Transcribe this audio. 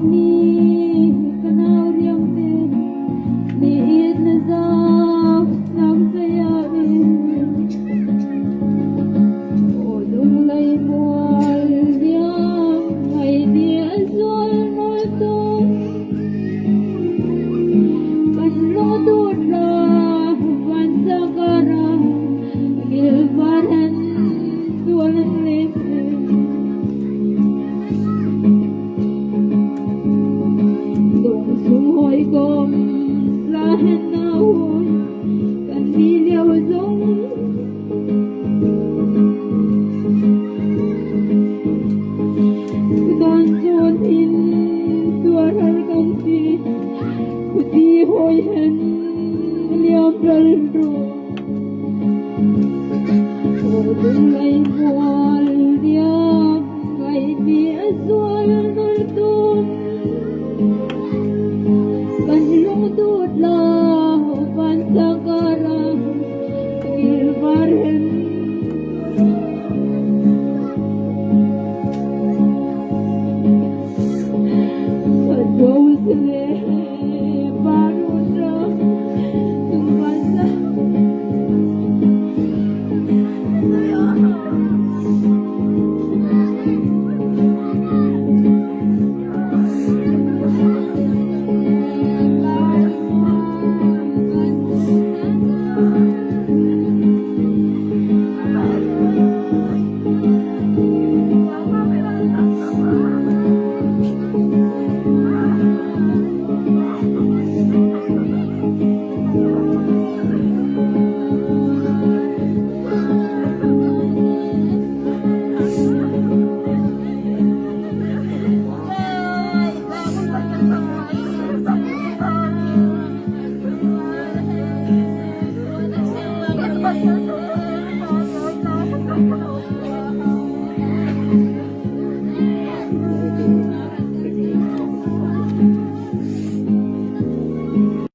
ni kanau riam te ni it na za nam saya o dung lai mual riam ai dia zol mo to kan lo dut la van sagara gil baran tuan lip dung sum hoi kom